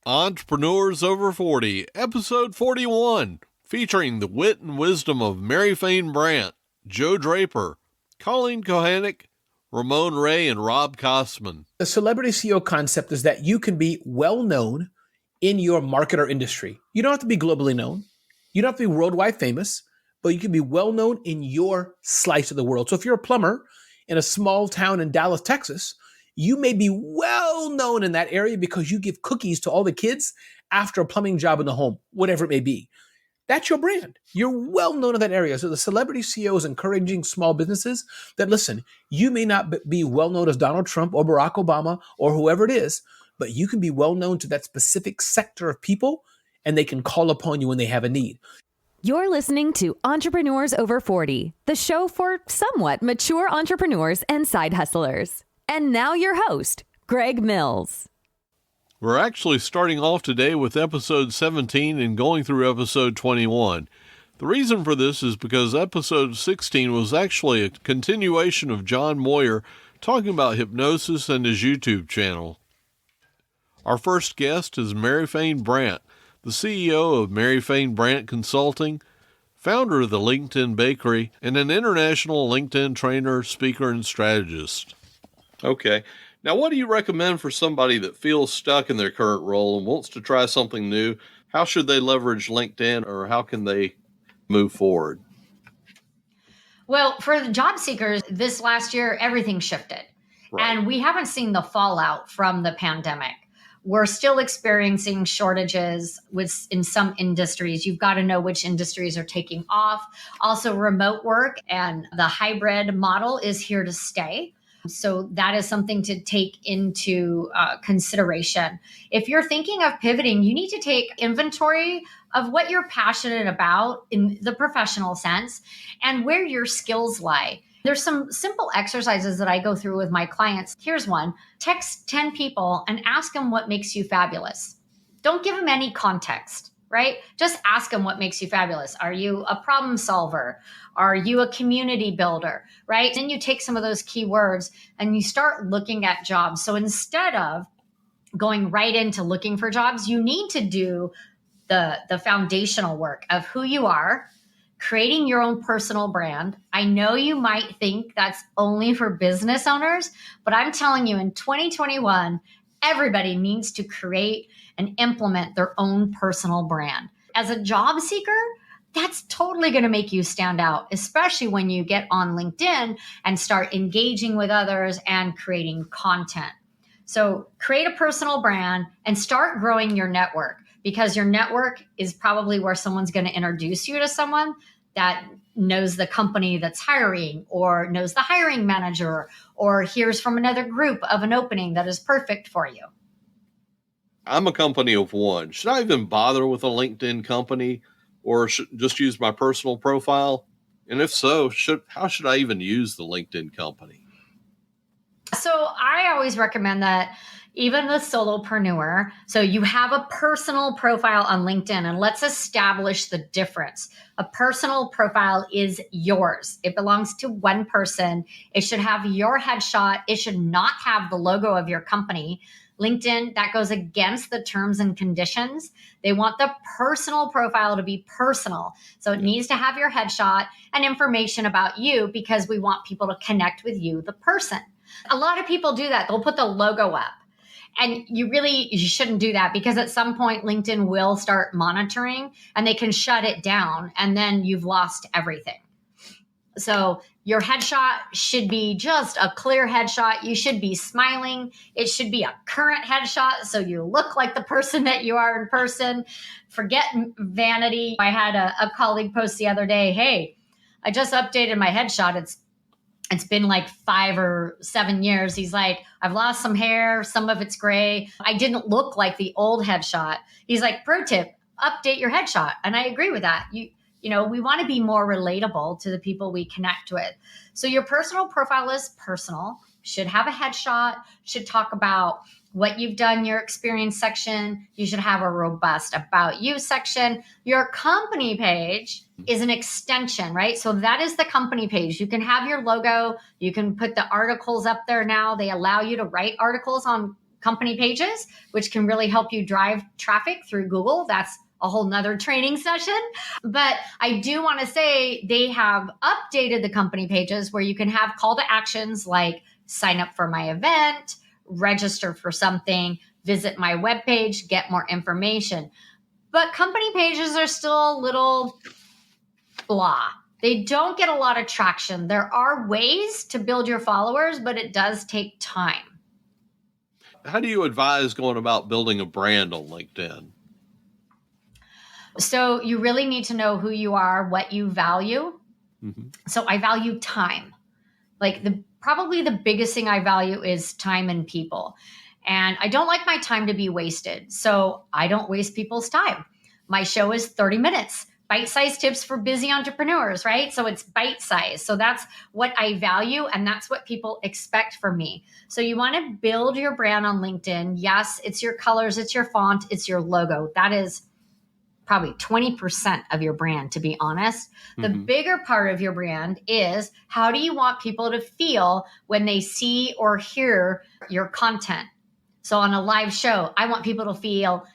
Entrepreneurs Over 40, Episode 41, featuring the wit and wisdom of Fain Brandt, Joe Draper, Colleen, Kochannek, Ramon, Ray, and Rob Cosman. The celebrity CEO concept is that you can be well known in your market or industry. You don't have to be globally known. You don't have to be worldwide famous, but you can be well known in your slice of the world. So if you're a plumber in a small town in Dallas, Texas, you may be well known in that area because you give cookies to all the kids after a plumbing job in the home, whatever it may be. That's your brand. You're well known in that area. So the celebrity CEO is encouraging small businesses that, listen, you may not be well known as Donald Trump or Barack Obama or whoever it is, but you can be well known to that specific sector of people, and they can call upon you when they have a need. You're listening to Entrepreneurs Over 40, the show for somewhat mature entrepreneurs and side hustlers. And now your host, Greg Mills. We're actually starting off today with episode 17 and going through episode 21. The reason for this is because episode 16 was actually a continuation of John Moyer talking about hypnosis and his YouTube channel. Our first guest is Fain Brandt, the CEO of Fain Brandt Consulting, founder of the LinkedIn Bakery, and an international LinkedIn trainer, speaker, and strategist. Okay. Now, what do you recommend for somebody that feels stuck in their current role and wants to try something new? How should they leverage LinkedIn, or how can they move forward? Well, for the job seekers, this last year, everything shifted. Right. And we haven't seen the fallout from the pandemic. We're still experiencing shortages in some industries. You've got to know which industries are taking off. Also, remote work and the hybrid model is here to stay. So that is something to take into consideration. If you're thinking of pivoting, you need to take inventory of what you're passionate about in the professional sense and where your skills lie. There's some simple exercises that I go through with my clients. Here's one. Text 10 people and ask them what makes you fabulous. Don't give them any context, right? Just ask them what makes you fabulous. Are you a problem solver? Are you a community builder, right? Then you take some of those keywords and you start looking at jobs. So instead of going right into looking for jobs, you need to do the foundational work of who you are, creating your own personal brand. I know you might think that's only for business owners, but I'm telling you, in 2021, everybody needs to create and implement their own personal brand. As a job seeker, that's totally going to make you stand out, especially when you get on LinkedIn and start engaging with others and creating content. So create a personal brand and start growing your network, because your network is probably where someone's going to introduce you to someone that knows the company that's hiring or knows the hiring manager or hears from another group of an opening that is perfect for you. I'm a company of one. Should I even bother with a LinkedIn company, or just use my personal profile? And if so, how should I even use the LinkedIn company? So I always recommend that even the solopreneur, so you have a personal profile on LinkedIn, and let's establish the difference. A personal profile is yours. It belongs to one person. It should have your headshot. It should not have the logo of your company. LinkedIn, that goes against the terms and conditions. They want the personal profile to be personal. So it needs to have your headshot and information about you, because we want people to connect with you, the person. A lot of people do that. They'll put the logo up. And you shouldn't do that, because at some point LinkedIn will start monitoring and they can shut it down, and then you've lost everything. So your headshot should be just a clear headshot. You should be smiling. It should be a current headshot, so you look like the person that you are in person. Forget vanity. I had a colleague post the other day, hey, I just updated my headshot. It's been like 5 or 7 years. He's like, I've lost some hair. Some of it's gray. I didn't look like the old headshot. He's like, pro tip, update your headshot. And I agree with that. You know, we want to be more relatable to the people we connect with. So your personal profile is personal, should have a headshot, should talk about what you've done, your experience section. You should have a robust about you section. Your company page is an extension, right? So that is the company page. You can have your logo. You can put the articles up there now. They allow you to write articles on company pages, which can really help you drive traffic through Google. That's a whole nother training session. But I do want to say they have updated the company pages where you can have call to actions like sign up for my event, register for something, visit my webpage, get more information. But company pages are still a little blah. They don't get a lot of traction. There are ways to build your followers, but it does take time. How do you advise going about building a brand on LinkedIn? So you really need to know who you are, what you value. Mm-hmm. So I value time. Like probably the biggest thing I value is time and people. And I don't like my time to be wasted. So I don't waste people's time. My show is 30 minutes, bite-sized tips for busy entrepreneurs, right? So it's bite-sized. So that's what I value. And that's what people expect from me. So you want to build your brand on LinkedIn. Yes, it's your colors, it's your font, it's your logo. That is probably 20% of your brand, to be honest. The bigger part of your brand is how do you want people to feel when they see or hear your content? So on a live show, I want people to feel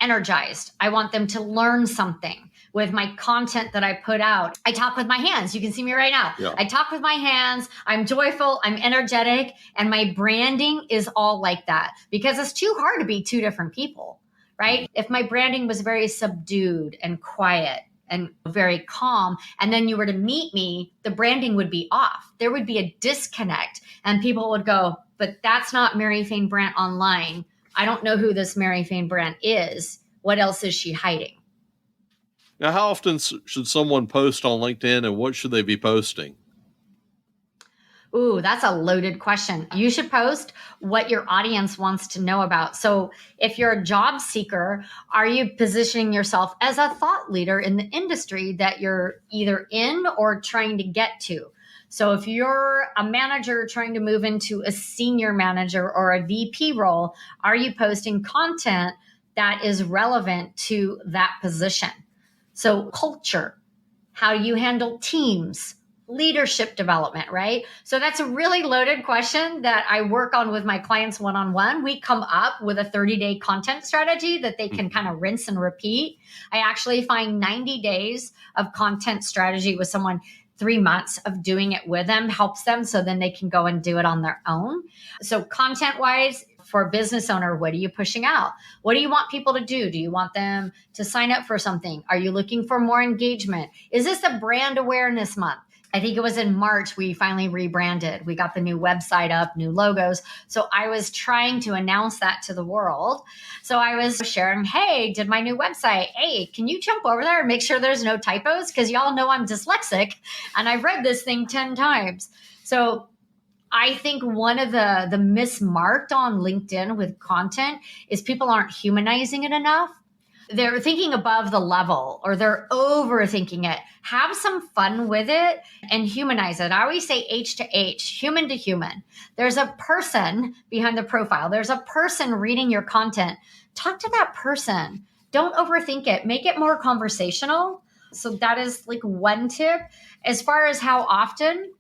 energized. I want them to learn something with my content that I put out. I talk with my hands. You can see me right now. Yeah. I talk with my hands. I'm joyful. I'm energetic. And my branding is all like that because it's too hard to be two different people. Right? If my branding was very subdued and quiet and very calm, and then you were to meet me, the branding would be off. There would be a disconnect and people would go, but that's not Mary Fain Brandt online. I don't know who this Mary Fain Brandt is. What else is she hiding? Now, how often should someone post on LinkedIn and what should they be posting? Ooh, that's a loaded question. You should post what your audience wants to know about. So if you're a job seeker, are you positioning yourself as a thought leader in the industry that you're either in or trying to get to? So if you're a manager trying to move into a senior manager or a VP role, are you posting content that is relevant to that position? So culture, how you handle teams, leadership development, right? So that's a really loaded question that I work on with my clients one-on-one. We come up with a 30-day content strategy that they can kind of rinse and repeat. I actually find 90 days of content strategy with someone, 3 months of doing it with them helps them so then they can go and do it on their own. So content-wise, for a business owner, what are you pushing out? What do you want people to do? Do you want them to sign up for something? Are you looking for more engagement? Is this a brand awareness month? I think it was in March, we finally rebranded. We got the new website up, new logos. So I was trying to announce that to the world. So I was sharing, hey, did my new website. Hey, can you jump over there and make sure there's no typos? Because y'all know I'm dyslexic and I've read this thing 10 times. So I think one of the mismarked on LinkedIn with content is people aren't humanizing it enough. They're thinking above the level or they're overthinking it. Have some fun with it and humanize it. I always say H to H, human to human. There's a person behind the profile. There's a person reading your content. Talk to that person. Don't overthink it. Make it more conversational. So that is like one tip. As far as how often,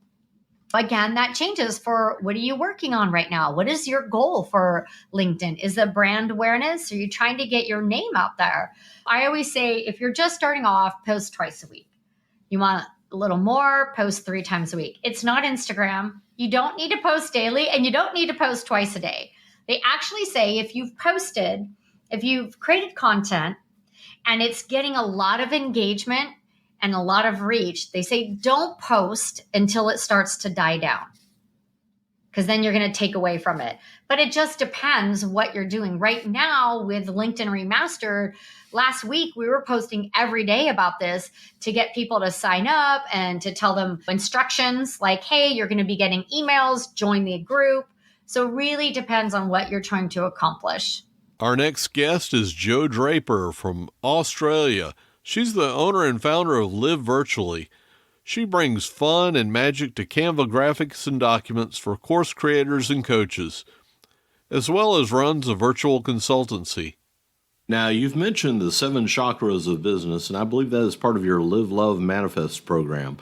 again, that changes for what are you working on right now? What is your goal for LinkedIn? Is it brand awareness? Are you trying to get your name out there? I always say, if you're just starting off, post twice a week. You want a little more, post 3 times a week. It's not Instagram. You don't need to post daily and you don't need to post twice a day. They actually say if you've created content and it's getting a lot of engagement and a lot of reach, they say don't post until it starts to die down because then you're going to take away from it. But it just depends what you're doing. Right now with LinkedIn Remastered, last week we were posting every day about this to get people to sign up and to tell them instructions like, hey, you're going to be getting emails, join the group. So it really depends on what you're trying to accomplish. Our next guest is Jo Draper from Australia. She's the owner and founder of Live Virtually. She brings fun and magic to CANVA graphics and documents for course creators and coaches, as well as runs a virtual consultancy. Now, you've mentioned the 7 Chakras of Business, and I believe that is part of your Live, Love, Manifest program.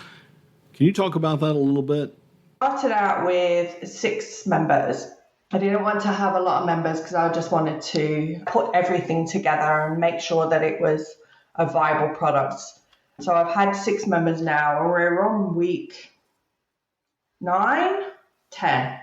Can you talk about that a little bit? Started out with 6 members, I didn't want to have a lot of members because I just wanted to put everything together and make sure that it was a viable product. So I've had 6 members now, and we're on week 10.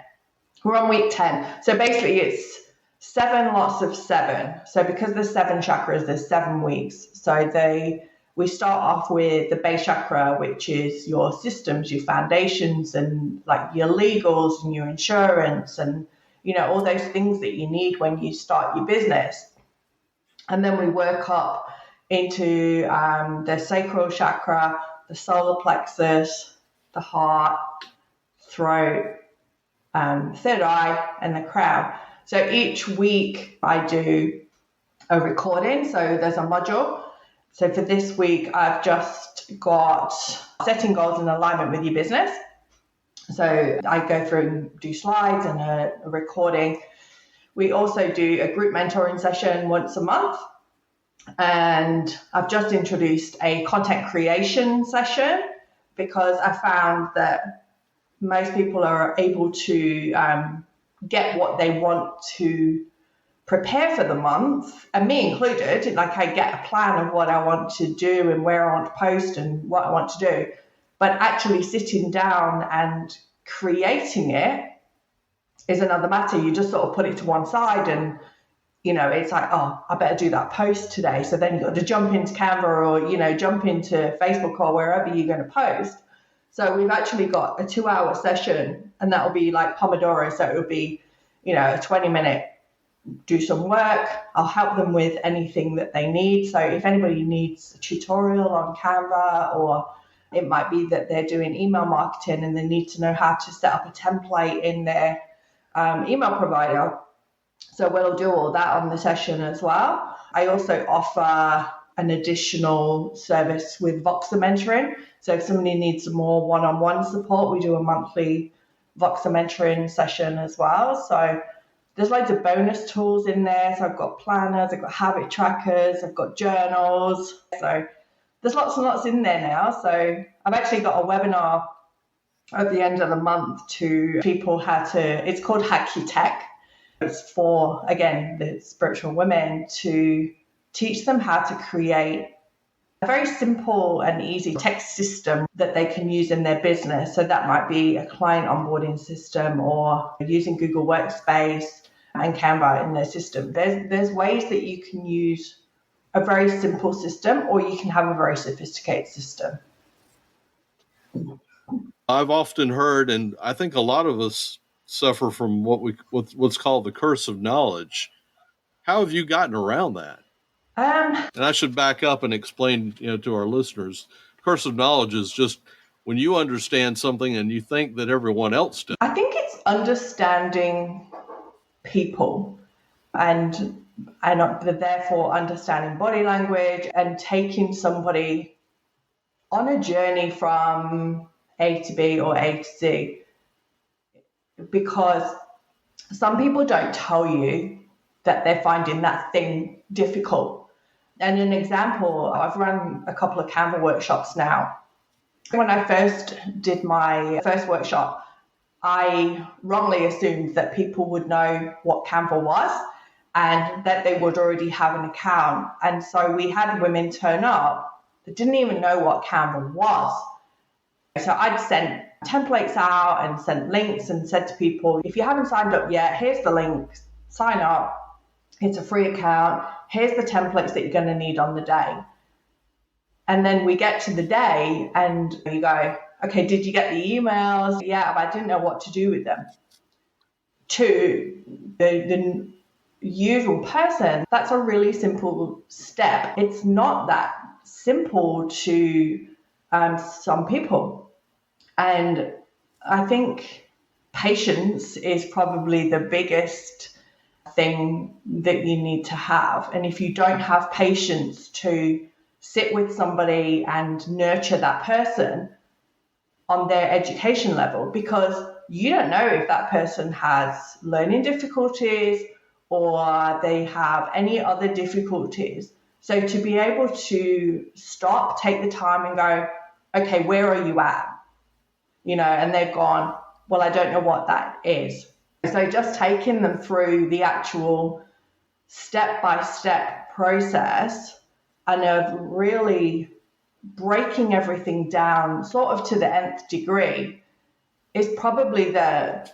We're on week 10. So basically it's 7 lots of 7. So because there's 7 chakras, there's 7 weeks. So we start off with the base chakra, which is your systems, your foundations, and like your legals and your insurance and, you know, all those things that you need when you start your business. And then we work up into the sacral chakra, the solar plexus, the heart, throat, third eye, and the crown. So each week I do a recording. So there's a module. So for this week, I've just got setting goals in alignment with your business. So I go through and do slides and a recording. We also do a group mentoring session once a month. And I've just introduced a content creation session because I found that most people are able to get what they want to prepare for the month, and me included. Like, I get a plan of what I want to do and where I want to post and what I want to do, but actually sitting down and creating it is another matter. You just sort of put it to one side and, you know, it's like, oh, I better do that post today. So then you've got to jump into Canva or, you know, jump into Facebook or wherever you're going to post. So we've actually got a 2-hour session, and that will be like Pomodoro. So it will be, you know, a 20-minute, do some work. I'll help them with anything that they need. So if anybody needs a tutorial on Canva, or it might be that they're doing email marketing and they need to know how to set up a template in their email provider. So we'll do all that on the session as well. I also offer an additional service with Voxer mentoring. So if somebody needs some more one-on-one support, we do a monthly Voxer mentoring session as well. So there's loads of bonus tools in there. So I've got planners, I've got habit trackers, I've got journals. So there's lots and lots in there now. So I've actually got a webinar at the end of the month to people how to, it's called Hack Your Tech. It's for, again, the spiritual women, to teach them how to create a very simple and easy text system that they can use in their business. So that might be a client onboarding system or using Google Workspace and Canva in their system. There's ways that you can use a very simple system, or you can have a very sophisticated system. I've often heard, and I think a lot of us suffer from what's called the curse of knowledge. How have you gotten around that? And I should back up and explain, to our listeners, curse of knowledge is just when you understand something and you think that everyone else does. I think it's understanding people and therefore understanding body language and taking somebody on a journey from A to B or A to Z. Because some people don't tell you that they're finding that thing difficult. And an example, I've run a couple of Canva workshops now. When I first did my first workshop, I wrongly assumed that people would know what Canva was and that they would already have an account. And so we had women turn up that didn't even know what Canva was. So I'd sent templates out and sent links and said to people, if you haven't signed up yet, here's the link, sign up. It's a free account. Here's the templates that you're going to need on the day. And then we get to the day and you go, okay, did you get the emails? Yeah, but I didn't know what to do with them. To the usual person, that's a really simple step. It's not that simple to some people. And I think patience is probably the biggest thing that you need to have. And if you don't have patience to sit with somebody and nurture that person on their education level, because you don't know if that person has learning difficulties or they have any other difficulties. So to be able to stop, take the time and go, okay, where are you at? And they've gone, well, I don't know what that is. So just taking them through the actual step-by-step process and of really breaking everything down sort of to the nth degree is probably the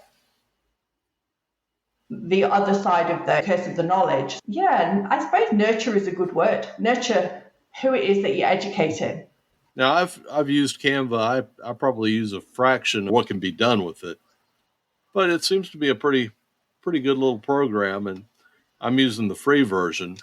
other side of the curse of the knowledge. Yeah, and I suppose nurture is a good word. Nurture who it is that you're educating. Now, I've used CANVA. I probably use a fraction of what can be done with it, but it seems to be a pretty good little program, and I'm using the free version.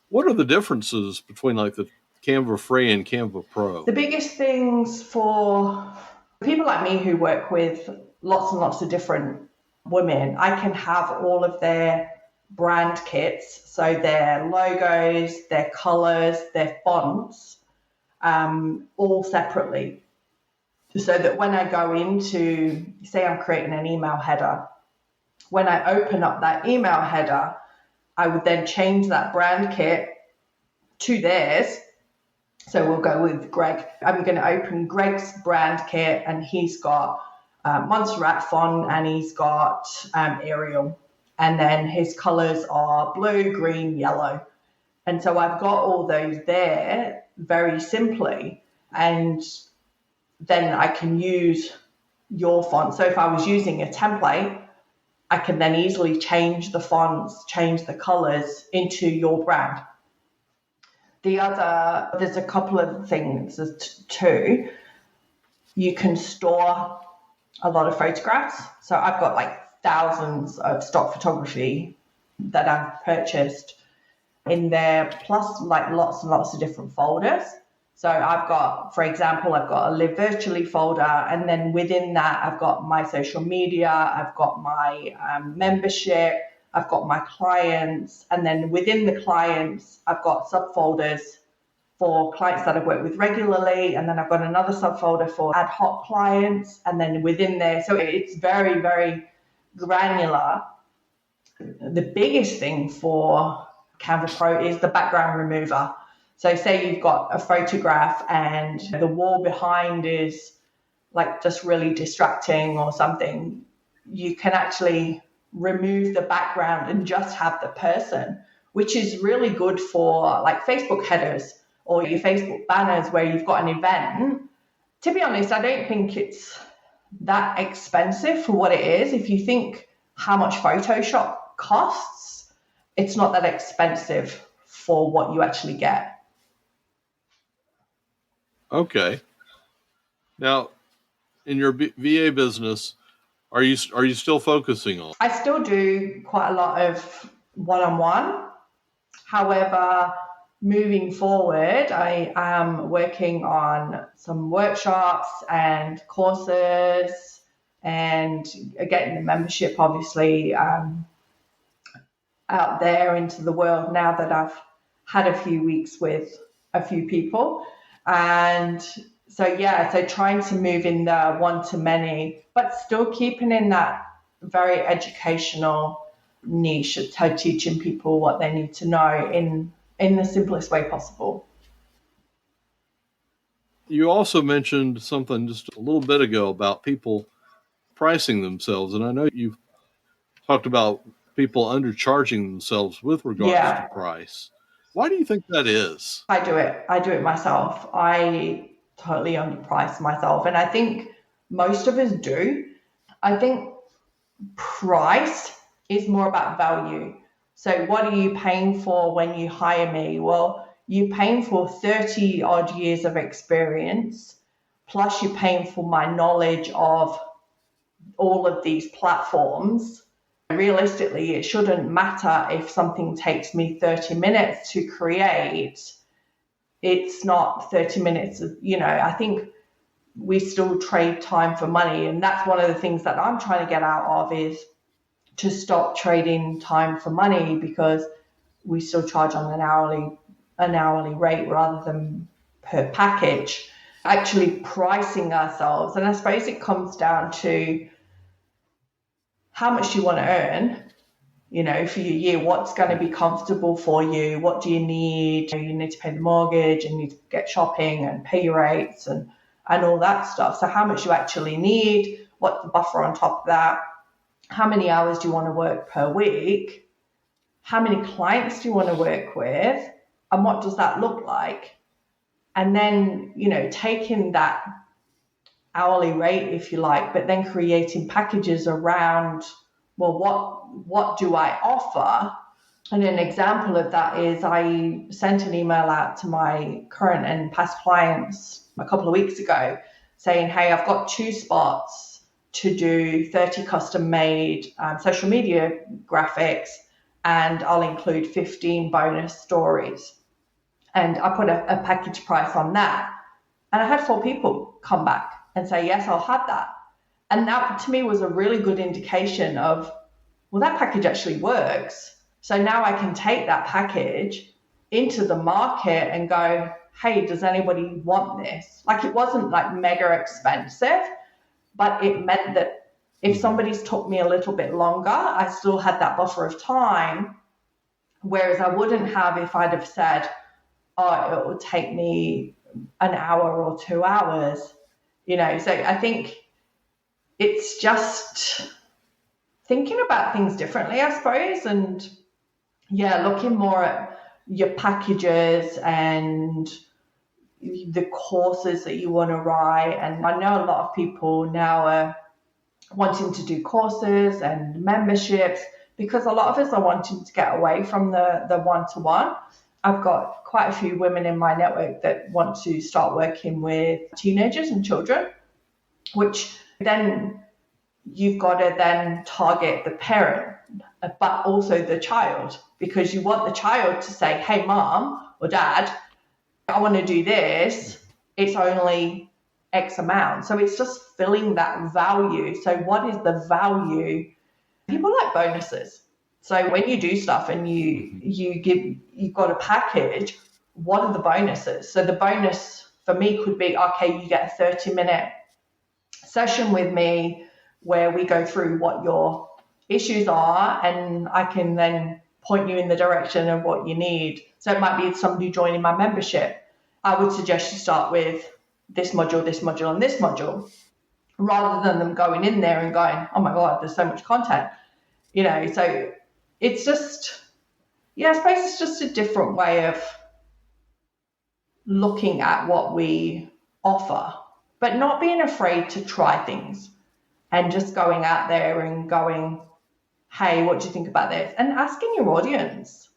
What are the differences between like the CANVA Free and CANVA Pro? The biggest things for people like me who work with lots and lots of different women, I can have all of their brand kits, so their logos, their colors, their fonts, all separately. So that when I go into, say I'm creating an email header, when I open up that email header, I would then change that brand kit to theirs. So we'll go with Greg. I'm going to open Greg's brand kit, and he's got Montserrat font, and he's got Arial. And then his colors are blue, green, yellow. And so I've got all those there very simply. And then I can use your font. So if I was using a template, I can then easily change the fonts, change the colors into your brand. There's a couple of things too. You can store a lot of photographs. So I've got like thousands of stock photography that I've purchased in there, plus like lots and lots of different folders. So I've got, for example, I've got a Live Virtually folder, and then within that, I've got my social media, I've got my membership, I've got my clients, and then within the clients, I've got subfolders for clients that I've worked with regularly, and then I've got another subfolder for ad hoc clients, and then within there, so it's very, very granular. The biggest thing for CANVA Pro is the background remover. So say you've got a photograph and the wall behind is like just really distracting or something, you can actually remove the background and just have the person, which is really good for like Facebook headers or your Facebook banners where you've got an event. To be honest, I don't think it's that expensive for what it is. If you think how much Photoshop costs, it's not that expensive for what you actually get. Okay. Now, in your VA business, are you still focusing on? I still do quite a lot of one-on-one. However, moving forward, I am working on some workshops and courses and getting the membership, obviously, out there into the world now that I've had a few weeks with a few people. And so trying to move in the one-to-many, but still keeping in that very educational niche, so teaching people what they need to know in the simplest way possible. You also mentioned something just a little bit ago about people pricing themselves, and I know you've talked about people undercharging themselves with regards to price. Why do you think that is? I do it myself. I totally underprice myself, and I think most of us do. I think price is more about value. So what are you paying for when you hire me? Well, you're paying for 30 odd years of experience, plus you're paying for my knowledge of all of these platforms. Realistically, it shouldn't matter if something takes me 30 minutes to create. It's not 30 minutes. I think we still trade time for money. And that's one of the things that I'm trying to get out of is to stop trading time for money, because we still charge on an hourly rate rather than per package. Actually pricing ourselves. And I suppose it comes down to how much you want to earn, for your year, what's going to be comfortable for you, what do you need? You need to pay the mortgage, and you need to get shopping and pay your rates and all that stuff. So how much you actually need, what's the buffer on top of that? how many hours do you want to work per week? How many clients do you want to work with? And what does that look like? And then, taking that hourly rate, if you like, but then creating packages around, well, what do I offer? And an example of that is I sent an email out to my current and past clients a couple of weeks ago saying, hey, I've got 2 spots to do 30 custom made social media graphics, and I'll include 15 bonus stories. And I put a package price on that. And I had 4 people come back and say, yes, I'll have that. And that to me was a really good indication of, well, that package actually works. So now I can take that package into the market and go, hey, does anybody want this? Like, it wasn't like mega expensive, but it meant that if somebody's took me a little bit longer, I still had that buffer of time, whereas I wouldn't have if I'd have said, oh, it will take me an hour or 2 hours, So I think it's just thinking about things differently, I suppose, and looking more at your packages and the courses that you want to write. And I know a lot of people now are wanting to do courses and memberships because a lot of us are wanting to get away from the one-to-one. I've got quite a few women in my network that want to start working with teenagers and children, which then you've got to then target the parent, but also the child, because you want the child to say, hey, mom or dad, I want to do this. It's only X amount. So it's just filling that value. So what is the value? People like bonuses. So when you do stuff and you've got a package, what are the bonuses? So the bonus for me could be, okay, you get a 30-minute session with me where we go through what your issues are, and I can then point you in the direction of what you need. So it might be somebody joining my membership. I would suggest you start with this module, and this module, rather than them going in there and going, oh my God, there's so much content. So it's just, I suppose it's just a different way of looking at what we offer, but not being afraid to try things and just going out there and going, hey, what do you think about this? And asking your audience.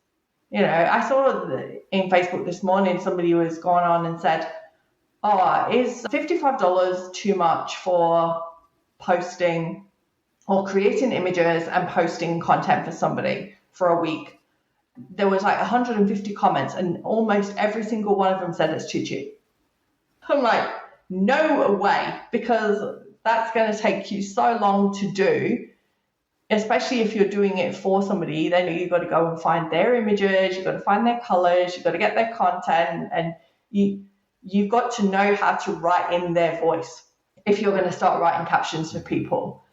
I saw in Facebook this morning, somebody was going on and said, oh, is $55 too much for posting or creating images and posting content for somebody for a week? There was like 150 comments and almost every single one of them said it's too cheap. I'm like, no way, because that's going to take you so long to do, especially if you're doing it for somebody. Then you've got to go and find their images, you've got to find their colors, you've got to get their content, and you've got to know how to write in their voice if you're going to start writing captions for people.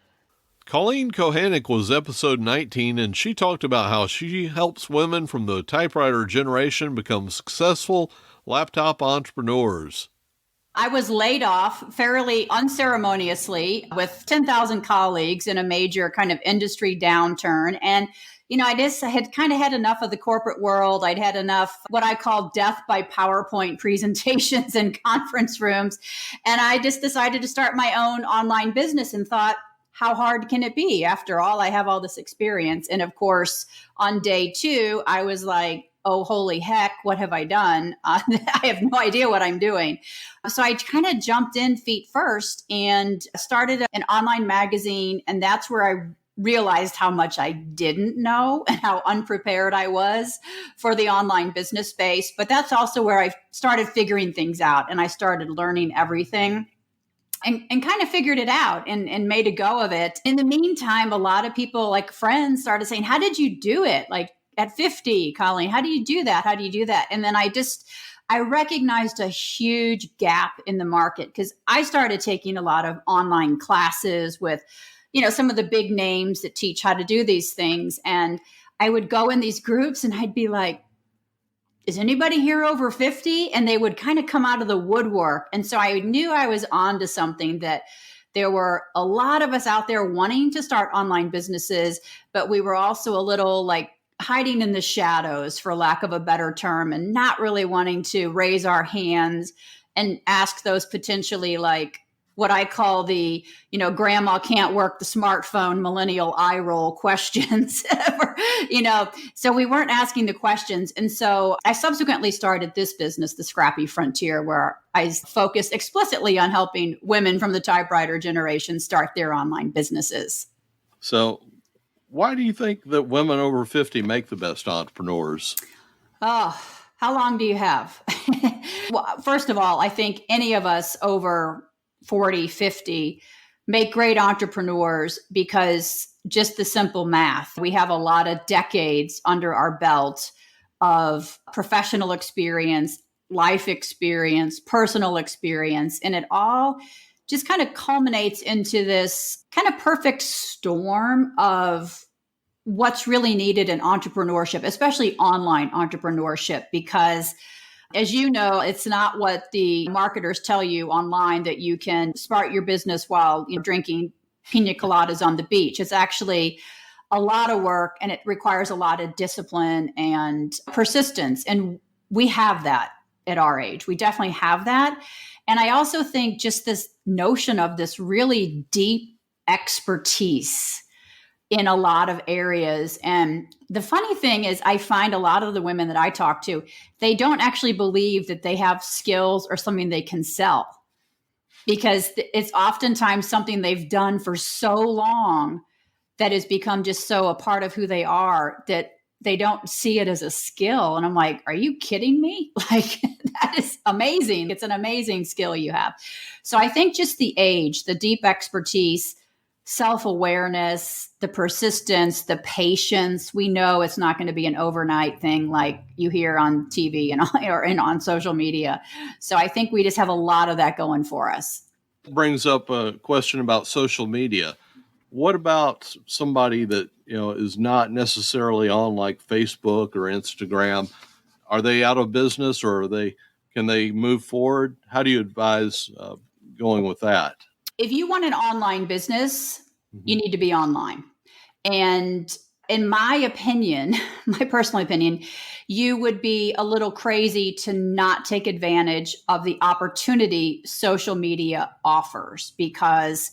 Colleen Kochannek was episode 19, and she talked about how she helps women from the typewriter generation become successful laptop entrepreneurs. I was laid off fairly unceremoniously with 10,000 colleagues in a major kind of industry downturn. And, I just had kind of had enough of the corporate world. I'd had enough what I call death by PowerPoint presentations in conference rooms. And I just decided to start my own online business and thought, how hard can it be? After all, I have all this experience. And of course, on day 2, I was like, oh, holy heck, what have I done? I have no idea what I'm doing. So I kind of jumped in feet first and started an online magazine. And that's where I realized how much I didn't know and how unprepared I was for the online business space. But that's also where I started figuring things out, and I started learning everything. And kind of figured it out and made a go of it. In the meantime, a lot of people, like friends, started saying, how did you do it? Like at 50, Colleen, how do you do that? How do you do that? And then I recognized a huge gap in the market, because I started taking a lot of online classes with, some of the big names that teach how to do these things. And I would go in these groups and I'd be like, is anybody here over 50? And they would kind of come out of the woodwork. And so I knew I was onto something, that there were a lot of us out there wanting to start online businesses, but we were also a little like hiding in the shadows, for lack of a better term, and not really wanting to raise our hands and ask those potentially like what I call the, grandma can't work the smartphone, millennial eye roll questions, so we weren't asking the questions. And so I subsequently started this business, The Scrappy Frontier, where I focused explicitly on helping women from the typewriter generation start their online businesses. So why do you think that women over 50 make the best entrepreneurs? Oh, how long do you have? Well, first of all, I think any of us over 40, 50 make great entrepreneurs because just the simple math. We have a lot of decades under our belt of professional experience, life experience, personal experience, and it all just kind of culminates into this kind of perfect storm of what's really needed in entrepreneurship, especially online entrepreneurship, because as you know, it's not what the marketers tell you online that you can start your business while drinking pina coladas on the beach. It's actually a lot of work, and it requires a lot of discipline and persistence. And we have that at our age. We definitely have that. And I also think just this notion of this really deep expertise in a lot of areas. And the funny thing is, I find a lot of the women that I talk to, they don't actually believe that they have skills or something they can sell, because it's oftentimes something they've done for so long that has become just so a part of who they are that they don't see it as a skill. And I'm like, are you kidding me? Like, that is amazing. It's an amazing skill you have. So I think just the age, the deep expertise, self-awareness, the persistence, the patience. We know it's not going to be an overnight thing like you hear on TV and on social media. So I think we just have a lot of that going for us. Brings up a question about social media. What about somebody that is not necessarily on like Facebook or Instagram? Are they out of business, or can they move forward? How do you advise going with that? If you want an online business, you need to be online. And in my opinion, my personal opinion, you would be a little crazy to not take advantage of the opportunity social media offers, because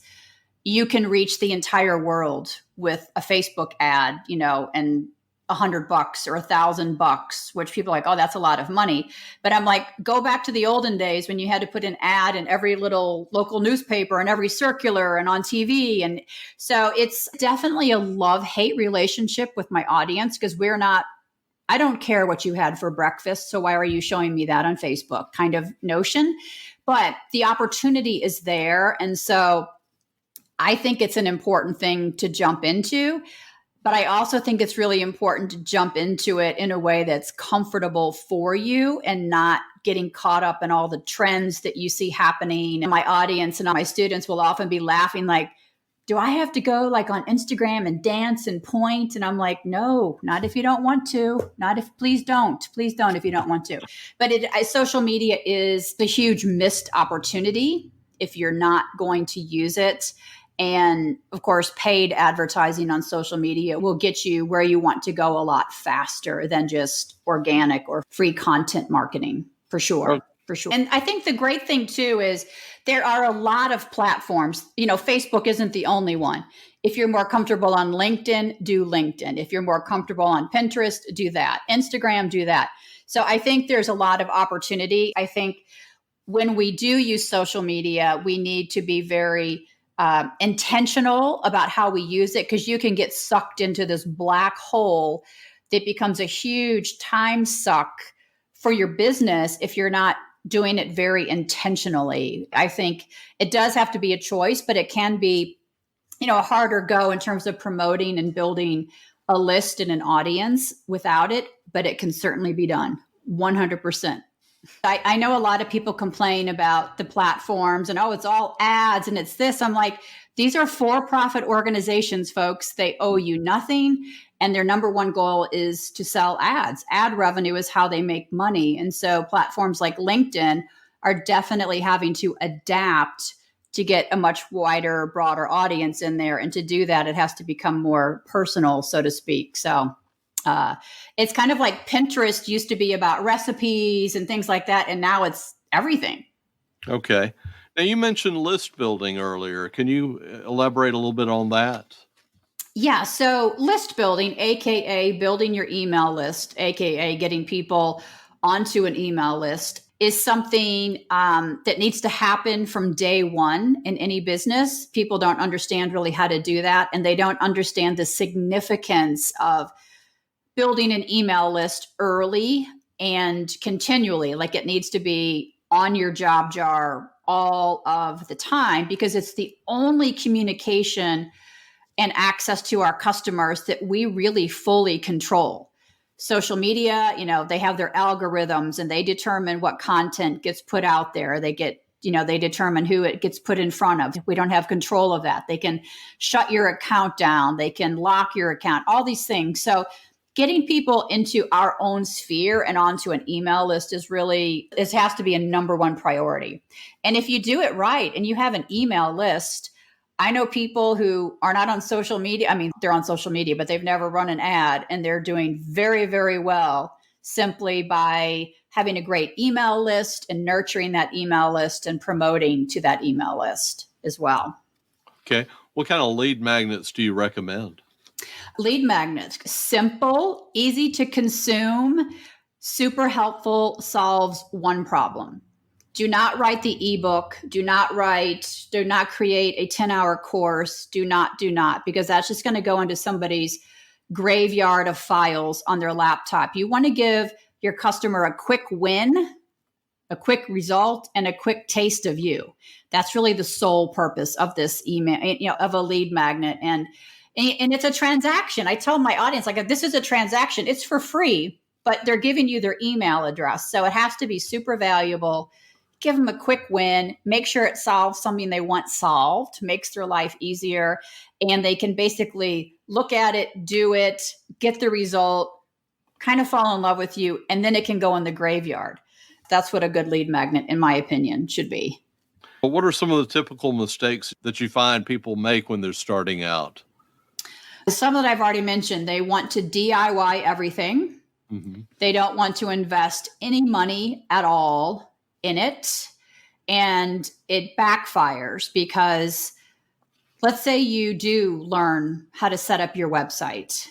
you can reach the entire world with a Facebook ad, and $100 or $1,000, which people are like, oh, that's a lot of money. But I'm like, go back to the olden days when you had to put an ad in every little local newspaper and every circular and on TV. And so it's definitely a love-hate relationship with my audience, because I don't care what you had for breakfast, so why are you showing me that on Facebook kind of notion? But the opportunity is there. And so I think it's an important thing to jump into. But I also think it's really important to jump into it in a way that's comfortable for you and not getting caught up in all the trends that you see happening. And my audience and my students will often be laughing like, do I have to go like on Instagram and dance and point? And I'm like, no, not if you don't want to. Please don't if you don't want to. But social media is the huge missed opportunity if you're not going to use it. And of course, paid advertising on social media will get you where you want to go a lot faster than just organic or free content marketing, for sure. For sure. And I think the great thing too is there are a lot of platforms. Facebook isn't the only one. If you're more comfortable on LinkedIn, do LinkedIn. If you're more comfortable on Pinterest, do that. Instagram, do that. So I think there's a lot of opportunity. I think when we do use social media, we need to be very intentional about how we use it, because you can get sucked into this black hole that becomes a huge time suck for your business if you're not doing it very intentionally. I think it does have to be a choice, but it can be, a harder go in terms of promoting and building a list and an audience without it, but it can certainly be done 100%. I know a lot of people complain about the platforms and, it's all ads and it's this. I'm like, these are for-profit organizations, folks. They owe you nothing. And their number one goal is to sell ads. Ad revenue is how they make money. And so platforms like LinkedIn are definitely having to adapt to get a much wider, broader audience in there. And to do that, it has to become more personal, so to speak. So it's kind of like Pinterest used to be about recipes and things like that. And now it's everything. Okay. Now, you mentioned list building earlier. Can you elaborate a little bit on that? Yeah. So list building, AKA building your email list, AKA getting people onto an email list, is something that needs to happen from day one in any business. People don't understand really how to do that. And they don't understand the significance of building an email list early and continually. Like, it needs to be on your job jar all of the time, because it's the only communication and access to our customers that we really fully control. Social media, they have their algorithms and they determine what content gets put out there. They determine who it gets put in front of. We don't have control of that. They can shut your account down. They can lock your account, all these things. So getting people into our own sphere and onto an email list this has to be a number one priority. And if you do it right and you have an email list, I know people who are not on social media. I mean, they're on social media, but they've never run an ad, and they're doing very, very well simply by having a great email list and nurturing that email list and promoting to that email list as well. Okay. What kind of lead magnets do you recommend? Lead magnets, simple, easy to consume, super helpful, solves one problem. Do not write the ebook. Do not create a 10-hour course. Do not, because that's just going to go into somebody's graveyard of files on their laptop. You want to give your customer a quick win, a quick result, and a quick taste of you. That's really the sole purpose of this email, of a lead magnet. And it's a transaction. I tell my audience, like, if this is a transaction, it's for free, but they're giving you their email address. So it has to be super valuable. Give them a quick win, make sure it solves something they want solved, makes their life easier, and they can basically look at it, do it, get the result, kind of fall in love with you, and then it can go in the graveyard. That's what a good lead magnet, in my opinion, should be. Well, what are some of the typical mistakes that you find people make when they're starting out? Some that I've already mentioned. They want to DIY everything. Mm-hmm. They don't want to invest any money at all in it. And it backfires because let's say you do learn how to set up your website.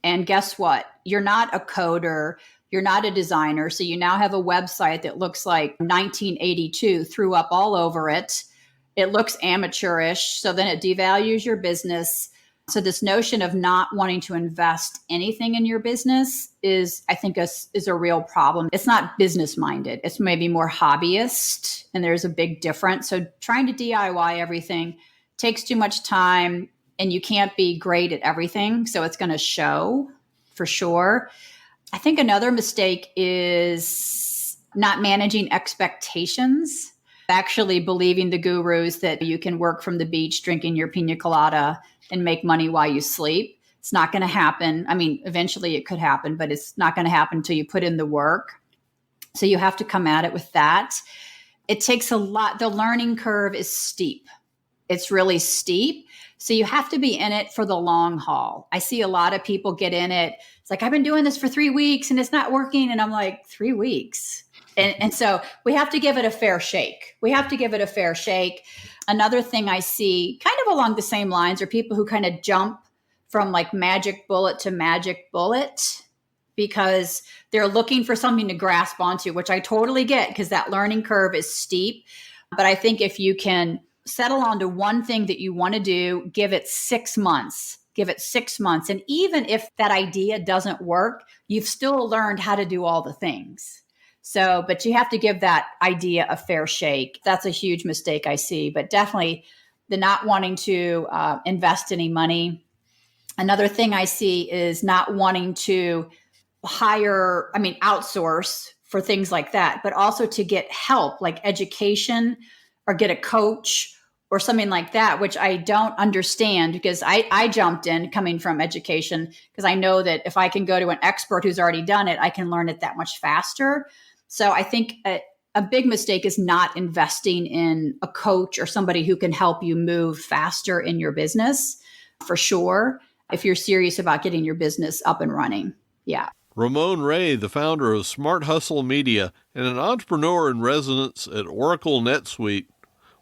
And guess what? You're not a coder. You're not a designer. So you now have a website that looks like 1982 threw up all over it. It looks amateurish. So then it devalues your business. So this notion of not wanting to invest anything in your business is a real problem. It's not business minded. It's maybe more hobbyist, and there's a big difference. So trying to DIY everything takes too much time, and you can't be great at everything. So it's going to show for sure. I think another mistake is not managing expectations. Actually believing the gurus that you can work from the beach drinking your pina colada and make money while you sleep. It's not going to happen. I mean, eventually it could happen, but it's not going to happen until you put in the work. So you have to come at it with that. It takes a lot. The learning curve is steep. It's really steep. So you have to be in it for the long haul. I see a lot of people get in it. It's like, I've been doing this for 3 weeks and it's not working. And I'm like, 3 weeks. And so we have to give it a fair shake. Another thing I see kind of along the same lines are people who kind of jump from like magic bullet to magic bullet because they're looking for something to grasp onto, which I totally get because that learning curve is steep. But I think if you can settle onto one thing that you want to do, give it 6 months. And even if that idea doesn't work, you've still learned how to do all the things. So, but you have to give that idea a fair shake. That's a huge mistake I see, but definitely the not wanting to invest any money. Another thing I see is not wanting to outsource for things like that, but also to get help like education or get a coach or something like that, which I don't understand because I jumped in coming from education because I know that if I can go to an expert who's already done it, I can learn it that much faster. So I think a big mistake is not investing in a coach or somebody who can help you move faster in your business, for sure, if you're serious about getting your business up and running. Yeah. Ramon Ray, the founder of Smart Hustle Media and an entrepreneur in residence at Oracle NetSuite,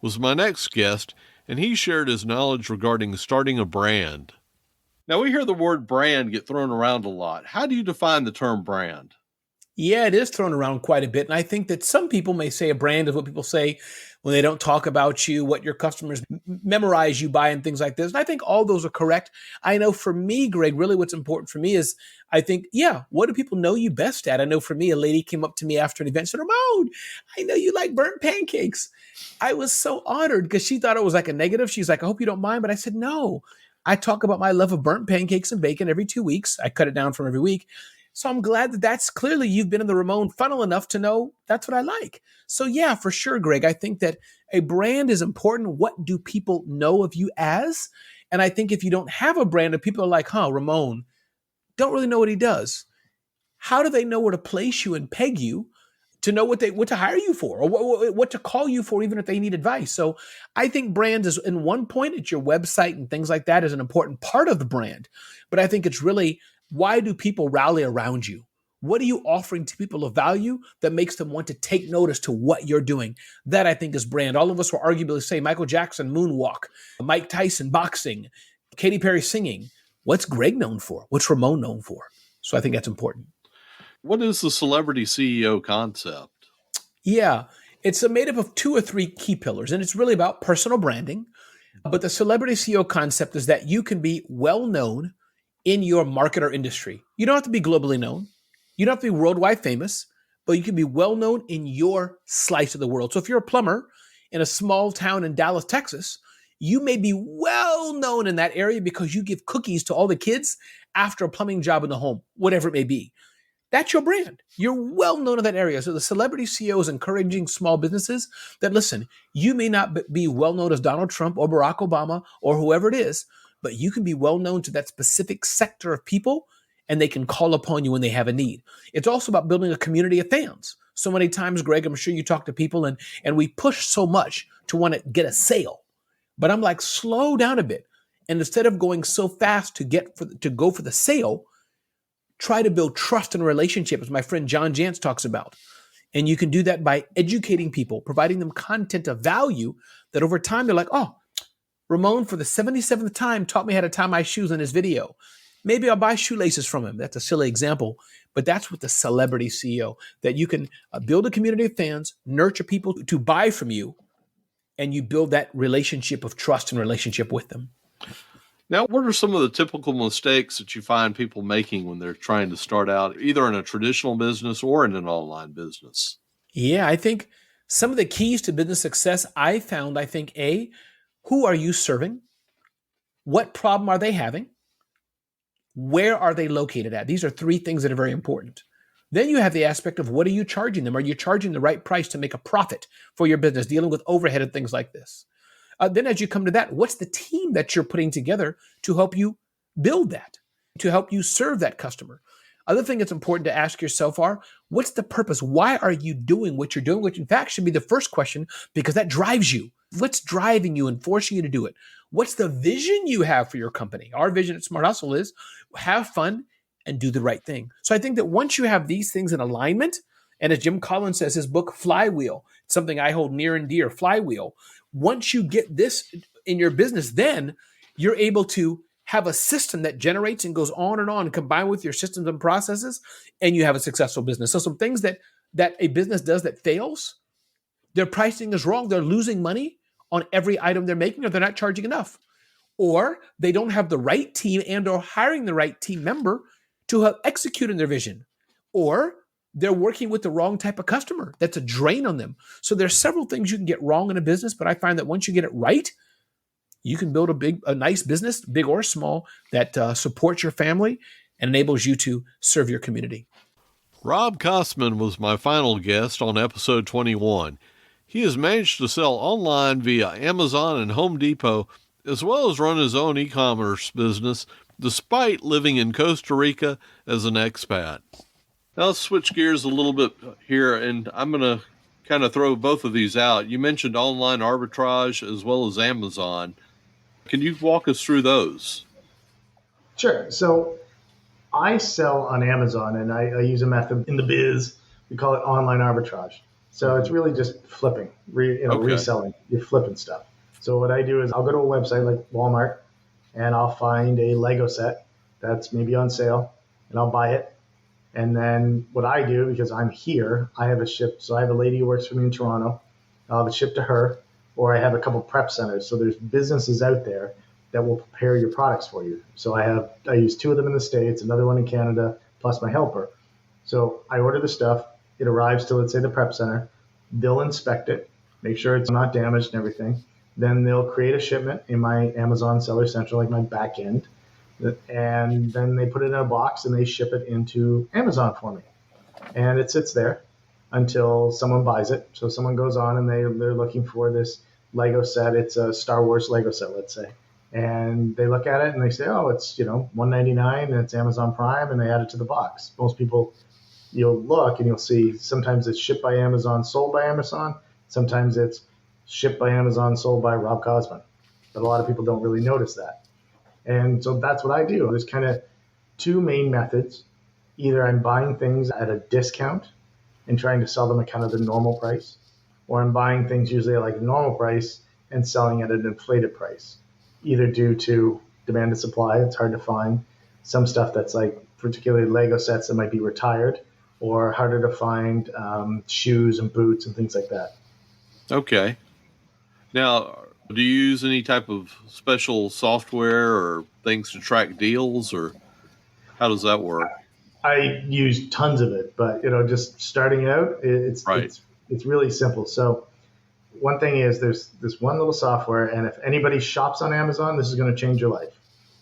was my next guest, and he shared his knowledge regarding starting a brand. Now, we hear the word brand get thrown around a lot. How do you define the term brand? Yeah, it is thrown around quite a bit. And I think that some people may say a brand is what people say when they don't talk about you, what your customers memorize you by and things like this. And I think all those are correct. I know for me, Greg, really what's important for me is I think, what do people know you best at? I know for me, a lady came up to me after an event and said, Ramon, I know you like burnt pancakes. I was so honored because she thought it was like a negative. She's like, I hope you don't mind. But I said, no, I talk about my love of burnt pancakes and bacon every 2 weeks. I cut it down from every week. So I'm glad that that's clearly you've been in the Ramon funnel enough to know that's what I like. So yeah, for sure, Greg, I think that a brand is important. What do people know of you as? And I think if you don't have a brand and people are like, Ramon, don't really know what he does. How do they know where to place you and peg you to know what to hire you for or what to call you for, even if they need advice? So I think brand is in one point, it's your website and things like that is an important part of the brand. But I think it's really, why do people rally around you? What are you offering to people of value that makes them want to take notice to what you're doing? That I think is brand. All of us will arguably say Michael Jackson, moonwalk, Mike Tyson, boxing, Katy Perry, singing. What's Greg known for? What's Ramon known for? So I think that's important. What is the celebrity CEO concept? Yeah, it's made up of 2 or 3 key pillars, and it's really about personal branding. But the celebrity CEO concept is that you can be well-known in your market or industry. You don't have to be globally known. You don't have to be worldwide famous, but you can be well-known in your slice of the world. So if you're a plumber in a small town in Dallas, Texas, you may be well-known in that area because you give cookies to all the kids after a plumbing job in the home, whatever it may be. That's your brand. You're well-known in that area. So the celebrity CEO is encouraging small businesses that, listen, you may not be well-known as Donald Trump or Barack Obama or whoever it is, but you can be well-known to that specific sector of people, and they can call upon you when they have a need. It's also about building a community of fans. So many times, Greg, I'm sure you talk to people, and we push so much to want to get a sale. But I'm like, slow down a bit. And instead of going so fast to go for the sale, try to build trust and relationship, as my friend John Jantz talks about. And you can do that by educating people, providing them content of value that over time they're like, oh, Ramon, for the 77th time, taught me how to tie my shoes in his video. Maybe I'll buy shoelaces from him. That's a silly example, but that's what the celebrity CEO, that you can build a community of fans, nurture people to buy from you, and you build that relationship of trust and relationship with them. Now, what are some of the typical mistakes that you find people making when they're trying to start out, either in a traditional business or in an online business? Yeah, I think some of the keys to business success I found, A, who are you serving? What problem are they having? Where are they located at? These are 3 things that are very important. Then you have the aspect of what are you charging them? Are you charging the right price to make a profit for your business, dealing with overhead and things like this? Then as you come to that, what's the team that you're putting together to help you build that, to help you serve that customer? Other thing that's important to ask yourself are, what's the purpose? Why are you doing what you're doing? Which in fact should be the first question, because that drives you. What's driving you and forcing you to do it? What's the vision you have for your company? Our vision at Smart Hustle is have fun and do the right thing. So I think that once you have these things in alignment, and as Jim Collins says, his book, Flywheel, it's something I hold near and dear, Flywheel. Once you get this in your business, then you're able to have a system that generates and goes on and combined with your systems and processes, and you have a successful business. So some things that a business does that fails, their pricing is wrong. They're losing money on every item they're making, or they're not charging enough. Or they don't have the right team and or hiring the right team member to help execute in their vision. Or they're working with the wrong type of customer. That's a drain on them. So there's several things you can get wrong in a business, but I find that once you get it right, you can build a nice business, big or small, that supports your family and enables you to serve your community. Rob Cosman was my final guest on episode 21. He has managed to sell online via Amazon and Home Depot, as well as run his own e-commerce business, despite living in Costa Rica as an expat. Now let's switch gears a little bit here, and I'm going to kind of throw both of these out. You mentioned online arbitrage as well as Amazon. Can you walk us through those? Sure. So I sell on Amazon, and I use a method in the biz. We call it online arbitrage. So it's really just flipping, reselling. You're flipping stuff. So what I do is I'll go to a website like Walmart, and I'll find a Lego set that's maybe on sale, and I'll buy it. And then what I do, because I'm here, I have a ship. So I have a lady who works for me in Toronto. I'll have it shipped to her, or I have a couple prep centers. So there's businesses out there that will prepare your products for you. So I use 2 of them in the States, another one in Canada, plus my helper. So I order the stuff. It arrives to, let's say, the prep center. They'll inspect it, make sure it's not damaged and everything. Then they'll create a shipment in my Amazon Seller Central, like my back end. And then they put it in a box and they ship it into Amazon for me. And it sits there until someone buys it. So someone goes on and they're looking for this Lego set. It's a Star Wars Lego set, let's say. And they look at it and they say, oh, it's, $199 and it's Amazon Prime, and they add it to the box. Most people, you'll look and you'll see sometimes it's shipped by Amazon, sold by Amazon. Sometimes it's shipped by Amazon, sold by Rob Cosman. But a lot of people don't really notice that. And so that's what I do. There's kind of 2 main methods. Either I'm buying things at a discount and trying to sell them at kind of the normal price, or I'm buying things usually at like a normal price and selling at an inflated price, either due to demand and supply. It's hard to find some stuff that's like particularly Lego sets that might be retired, or harder to find shoes and boots and things like that. Okay. Now, do you use any type of special software or things to track deals, or how does that work? I use tons of it, but just starting out, it's really simple. So one thing is there's this one little software, and if anybody shops on Amazon, this is going to change your life.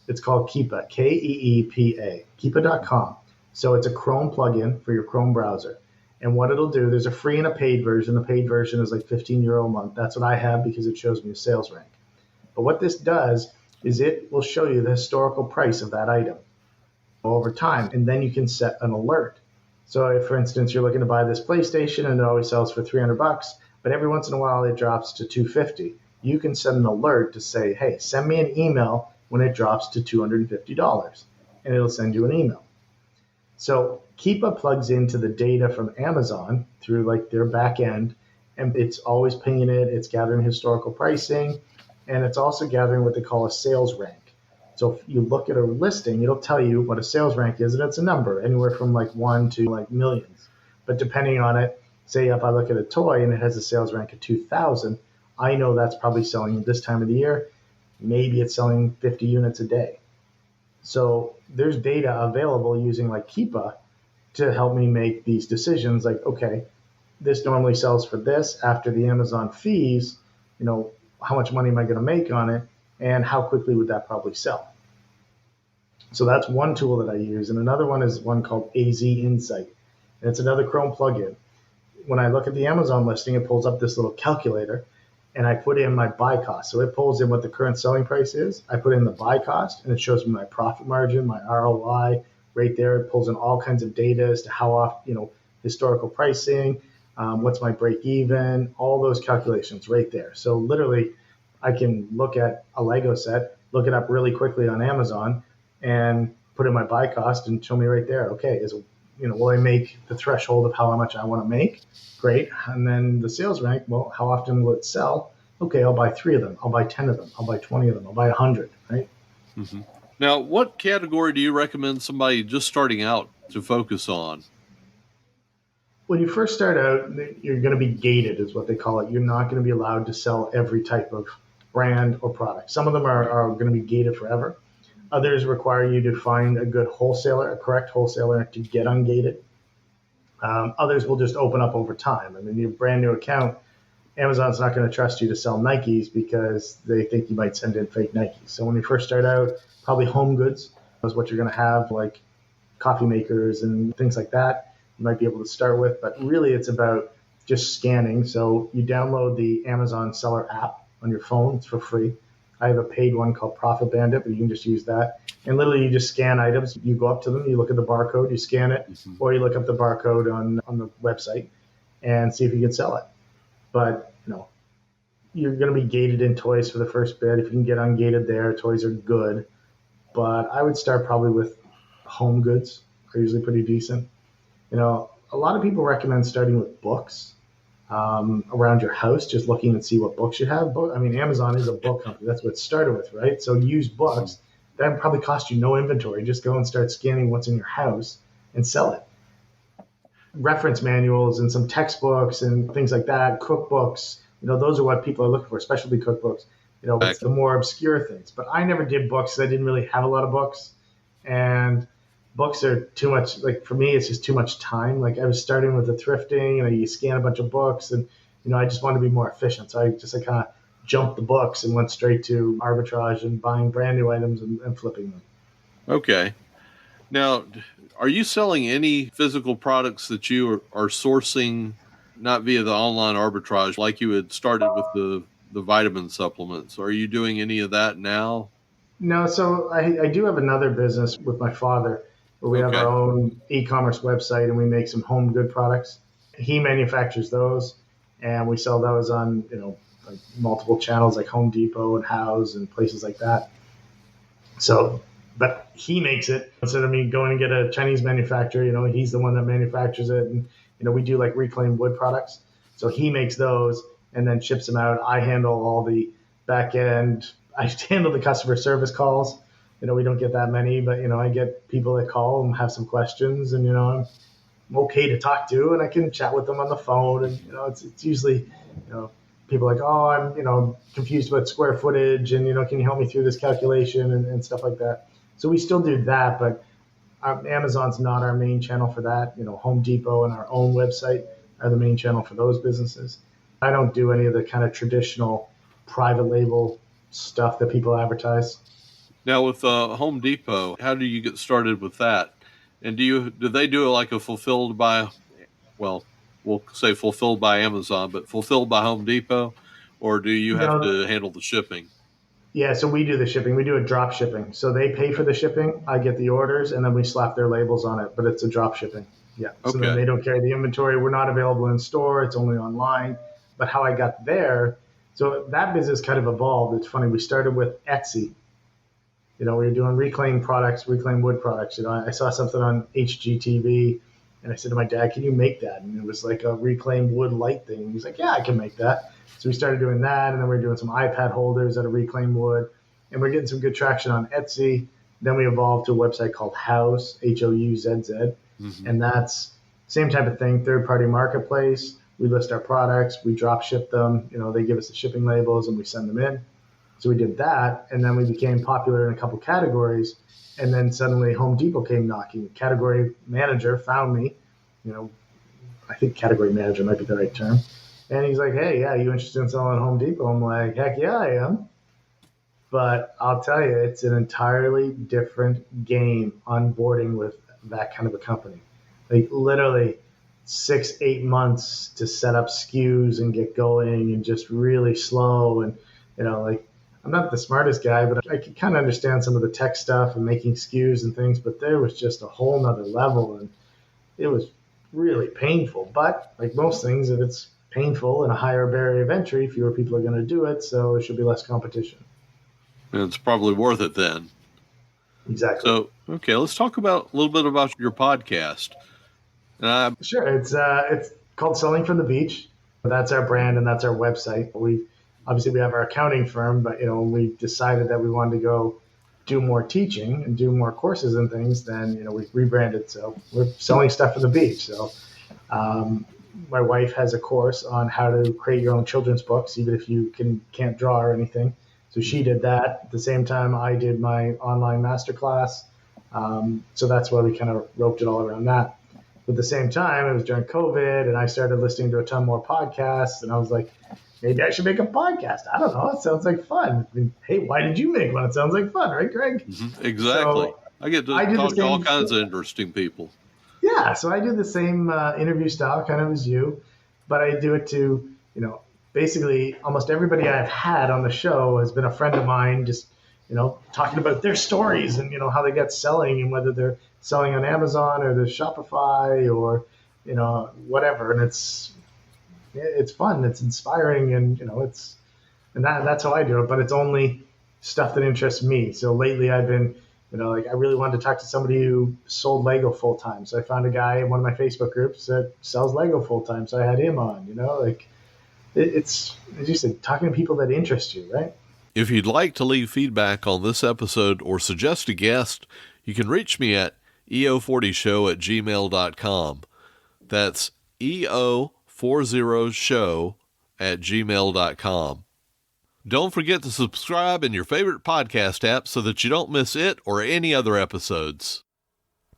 It's called Keepa, Keepa, Keepa.com. So it's a Chrome plugin for your Chrome browser. And what it'll do, there's a free and a paid version. The paid version is like €15 a month. That's what I have because it shows me a sales rank. But what this does is it will show you the historical price of that item over time. And then you can set an alert. So if, for instance, you're looking to buy this PlayStation and it always sells for $300, but every once in a while it drops to $250, you can set an alert to say, hey, send me an email when it drops to $250. And it'll send you an email. So Keepa plugs into the data from Amazon through like their back end, and it's always pinging it. It's gathering historical pricing, and it's also gathering what they call a sales rank. So if you look at a listing, it'll tell you what a sales rank is, and it's a number anywhere from like 1 to like millions. But depending on it, say if I look at a toy and it has a sales rank of 2,000, I know that's probably selling this time of the year. Maybe it's selling 50 units a day. So there's data available using like Keepa to help me make these decisions. Like, okay, this normally sells for this after the Amazon fees, how much money am I going to make on it? And how quickly would that probably sell? So that's one tool that I use. And another one is one called AZ Insight. And it's another Chrome plugin. When I look at the Amazon listing, it pulls up this little calculator, and I put in my buy cost. So it pulls in what the current selling price is. I put in the buy cost, and it shows me my profit margin, my ROI right there. It pulls in all kinds of data as to how often, historical pricing, what's my break even, all those calculations right there. So literally, I can look at a Lego set, look it up really quickly on Amazon, and put in my buy cost and show me right there. Okay, will I make the threshold of how much I want to make? Great. And then the sales rank, well, how often will it sell? Okay, I'll buy 3 of them. I'll buy 10 of them. I'll buy 20 of them. I'll buy 100, right? Mm-hmm. Now, what category do you recommend somebody just starting out to focus on? When you first start out, you're going to be gated, is what they call it. You're not going to be allowed to sell every type of brand or product. Some of them are going to be gated forever. Others require you to find a good wholesaler, a correct wholesaler to get ungated. Others will just open up over time. I mean, your brand new account, Amazon's not going to trust you to sell Nikes because they think you might send in fake Nikes. So when you first start out, probably home goods is what you're going to have, like coffee makers and things like that. You might be able to start with, but really it's about just scanning. So you download the Amazon Seller app on your phone. It's for free. I have a paid one called Profit Bandit, but you can just use that. And literally you just scan items. You go up to them, you look at the barcode, you scan it, or you look up the barcode on the website and see if you can sell it. but you're going to be gated in toys for the first bit. If you can get ungated there, toys are good. But I would start probably with home goods, are usually pretty decent. A lot of people recommend starting with books around your house, just looking and see what books you have. I mean, Amazon is a book company. That's what it started with, right? So used books, that probably cost you no inventory. Just go and start scanning what's in your house and sell it. Reference manuals and some textbooks and things like that, cookbooks, those are what people are looking for, specialty cookbooks, it's the more obscure things. But I never did books because I didn't really have a lot of books. And books are too much, for me, it's just too much time. I was starting with the thrifting, you scan a bunch of books and, I just wanted to be more efficient. So I kind of jumped the books and went straight to arbitrage and buying brand new items and flipping them. Okay. Now, are you selling any physical products that you are sourcing not via the online arbitrage like you had started with the vitamin supplements? Are you doing any of that now? No, so I do have another business with my father where we have our own e-commerce website and we make some home good products. He manufactures those and we sell those on, multiple channels like Home Depot and House and places like that. So, but he makes it instead of me going and get a Chinese manufacturer, he's the one that manufactures it. And, we do reclaimed wood products. So he makes those and then ships them out. I handle all the back end. I handle the customer service calls. We don't get that many, but, I get people that call and have some questions and, I'm okay to talk to and I can chat with them on the phone. And, it's usually, people like, oh, I'm, confused about square footage and, can you help me through this calculation and stuff like that. So we still do that, but Amazon's not our main channel for that. Home Depot and our own website are the main channel for those businesses. I don't do any of the kind of traditional private label stuff that people advertise. Now with Home Depot, how do you get started with that? And do they do like a fulfilled by, well, we'll say fulfilled by Amazon, but fulfilled by Home Depot, or do you have to handle the shipping? Yeah, so we do the shipping. We do a drop shipping. So they pay for the shipping. I get the orders, and then we slap their labels on it. But it's a drop shipping. Yeah. So then they don't carry the inventory. We're not available in store. It's only online. But how I got there, so that business kind of evolved. It's funny. We started with Etsy. We were doing reclaimed wood products. I saw something on HGTV, and I said to my dad, "Can you make that?" And it was like a reclaimed wood light thing. He's like, "Yeah, I can make that." So we started doing that, and then we were doing some iPad holders out of reclaimed wood, and we're getting some good traction on Etsy. Then we evolved to a website called House, Houzz, and that's same type of thing, third-party marketplace. We list our products, we drop ship them. They give us the shipping labels, and we send them in. So we did that, and then we became popular in a couple categories, and then suddenly Home Depot came knocking. Category manager found me. I think category manager might be the right term. And he's like, "Hey, yeah, you interested in selling at Home Depot?" I'm like, "Heck yeah, I am." But I'll tell you, it's an entirely different game onboarding with that kind of a company. Literally 6-8 months to set up SKUs and get going and just really slow. And, I'm not the smartest guy, but I could kind of understand some of the tech stuff and making SKUs and things, but there was just a whole nother level and it was really painful. But like most things, if it's painful and a higher barrier of entry, fewer people are going to do it, so it should be less competition. And it's probably worth it then. Exactly. So, okay, let's talk a little bit about your podcast. Sure. It's called Selling from the Beach. That's our brand and that's our website. We have our accounting firm, but we decided that we wanted to go do more teaching and do more courses and things. Then we rebranded, so we're selling stuff from the beach. So my wife has a course on how to create your own children's books, even if you can't draw or anything. So she did that. At the same time, I did my online masterclass. So that's why we kind of roped it all around that. But at the same time, it was during COVID, and I started listening to a ton more podcasts, and I was like, maybe I should make a podcast. I don't know. It sounds like fun. I mean, hey, why did you make one? It sounds like fun, right, Greg? Mm-hmm. Exactly. So I get to talk to all kinds of interesting people. Yeah, so I do the same interview style kind of as you, but I do it to, basically almost everybody I've had on the show has been a friend of mine, just, talking about their stories and, how they get selling and whether they're selling on Amazon or the Shopify or, whatever. And it's it's fun, it's inspiring, and that's how I do it. But it's only stuff that interests me. So lately I've been, I really wanted to talk to somebody who sold Lego full time. So I found a guy in one of my Facebook groups that sells Lego full time. So I had him on, it's, as you said, talking to people that interest you, right? If you'd like to leave feedback on this episode or suggest a guest, you can reach me at eo40show@gmail.com. That's eo40show@gmail.com. Don't forget to subscribe in your favorite podcast app so that you don't miss it or any other episodes.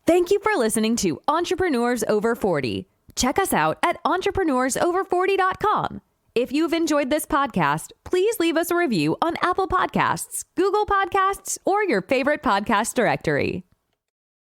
Thank you for listening to Entrepreneurs Over 40. Check us out at entrepreneursover40.com. If you've enjoyed this podcast, please leave us a review on Apple Podcasts, Google Podcasts, or your favorite podcast directory.